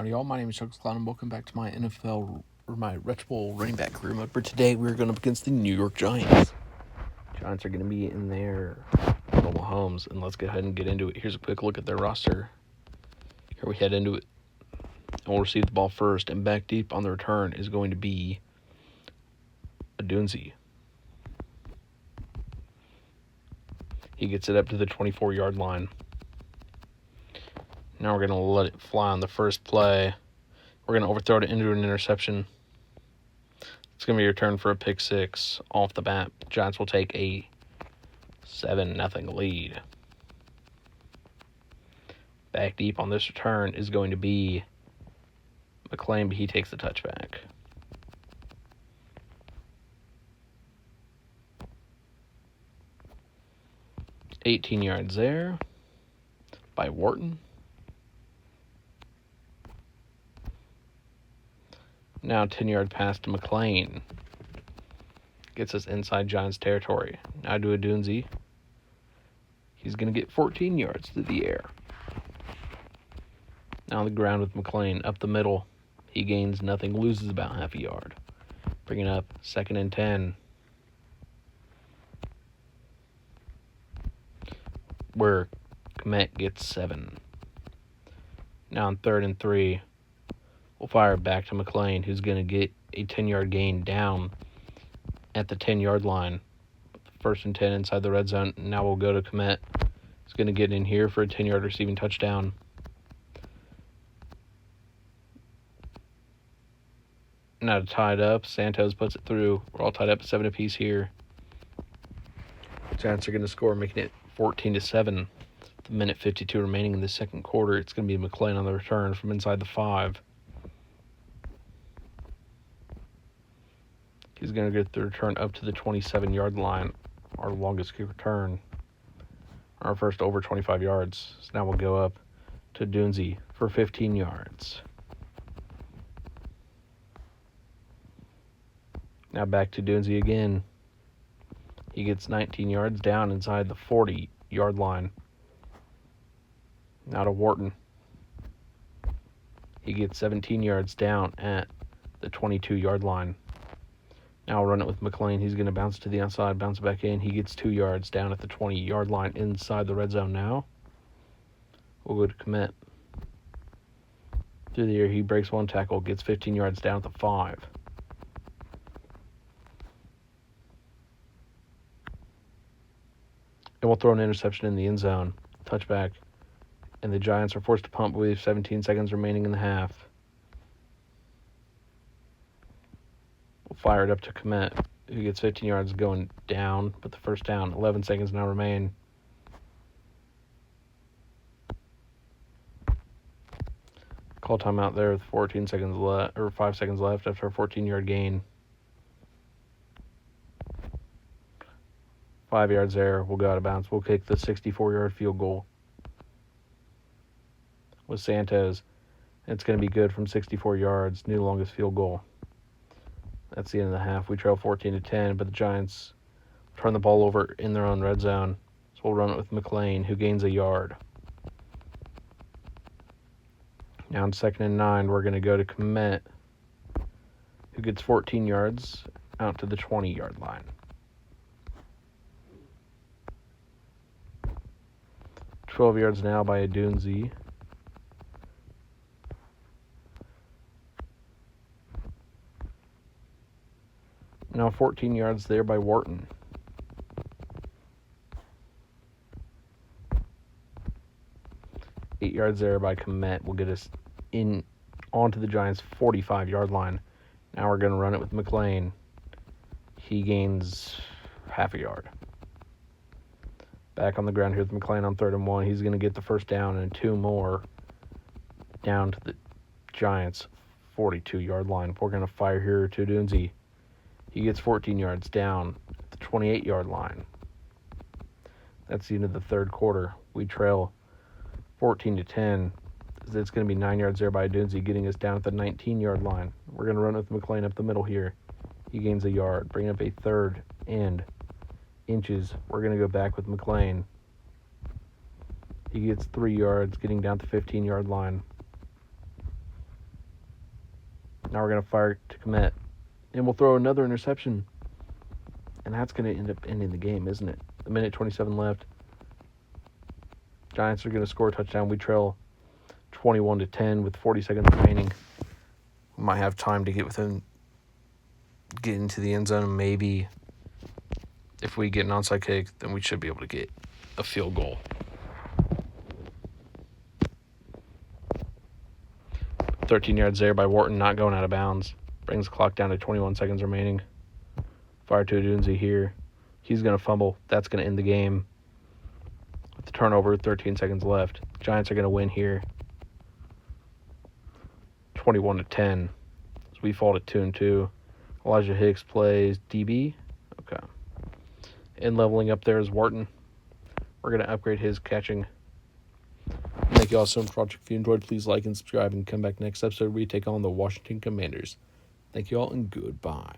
Howdy y'all, my name is ChucklesTC and welcome back to my NFL, or my retro running back career mode. For today, we're going up against the New York Giants. Giants are going to be in their normal homes, and let's go ahead and get into it. Here's a quick look at their roster. Here we head into it, and we'll receive the ball first, and back deep on the return is going to be a Dunze. He gets it up to the 24-yard line. Now we're going to let it fly on the first play. We're going to overthrow it into an interception. It's going to be your turn for a pick six. Off the bat, Giants will take a 7-0 lead. Back deep on this return is going to be McClain, but he takes the touchback. $18 yards there by Wharton. Now 10-yard pass to McClain. Gets us inside Giants territory. Now to a Dunze. He's going to get 14 yards through the air. Now on the ground with McClain. Up the middle. He gains nothing. Loses about half a yard. Bringing up 2nd and 10. Where Komet gets 7. Now on 3rd and 3. We'll fire it back to McClain, who's going to get a 10-yard gain down at the 10-yard line. 1st and 10 inside the red zone. Now we'll go to Komet. He's going to get in here for a 10-yard receiving touchdown. Now to tie it up, Santos puts it through. We're all tied up at 7 apiece here. Giants are going to score, making it 14-7. The minute 52 remaining in the second quarter. It's going to be McClain on the return from inside the 5. He's going to get the return up to the 27-yard line, our longest kick return. Our first over 25 yards. So now we'll go up to Dunze for 15 yards. Now back to Dunze again. He gets 19 yards down inside the 40-yard line. Now to Wharton. He gets 17 yards down at the 22-yard line. Now I'll run it with McClain. He's going to bounce to the outside, bounce back in. He gets 2 yards down at the 20-yard line inside the red zone now. We'll go to Komet. Through the air, he breaks one tackle, gets 15 yards down at the 5. And we'll throw an interception in the end zone. Touchback. And the Giants are forced to punt with 17 seconds remaining in the half. We'll fire it up to Komet, who gets 15 yards going down, but the first down. 11 seconds now remain. Call timeout there with 14 seconds left, or 5 seconds left after a 14-yard gain. 5 yards there. We'll go out of bounds. We'll kick the 64-yard field goal with Santos. It's going to be good from 64 yards. New longest field goal. That's the end of the half. We trail 14-10, but the Giants turn the ball over in their own red zone. So we'll run it with McClain, who gains a yard. Now on 2nd and 9, we're going to go to Komet, who gets 14 yards out to the 20-yard line. 12 yards now by a Dunze. Now 14 yards there by Wharton. Eight yards there by Komet will get us in onto the Giants' 45-yard line. Now we're going to run it with McClain. He gains half a yard. Back on the ground here with McClain on 3rd and 1. He's going to get the first down and 2 more down to the Giants' 42-yard line. We're going to fire here to Dunze. He gets 14 yards down at the 28-yard line. That's the end of the third quarter. We trail 14-10. It's going to be 9 yards there by Dunze, getting us down at the 19-yard line. We're going to run with McClain up the middle here. He gains a yard, bringing up a 3rd and inches. We're going to go back with McClain. He gets 3 yards, getting down to the 15-yard line. Now we're going to fire to commit. And we'll throw another interception. And that's going to end up ending the game, isn't it? A minute 27 left. Giants are going to score a touchdown. We trail 21-10 with 40 seconds remaining. We might have time to get into the end zone. Maybe if we get an onside kick, then we should be able to get a field goal. "13 yards there by Wharton, not going out of bounds. Brings the clock down to 21 seconds remaining. Fire to Adunzi here. He's going to fumble. That's going to end the game. With the turnover, 13 seconds left. Giants are going to win here. 21-10. So we fall to 2-2. Elijah Hicks plays DB. Okay. And leveling up there is Wharton. We're going to upgrade his catching. Thank you all so much for watching. If you enjoyed, please like and subscribe and come back next episode where we take on the Washington Commanders. Thank you all and goodbye.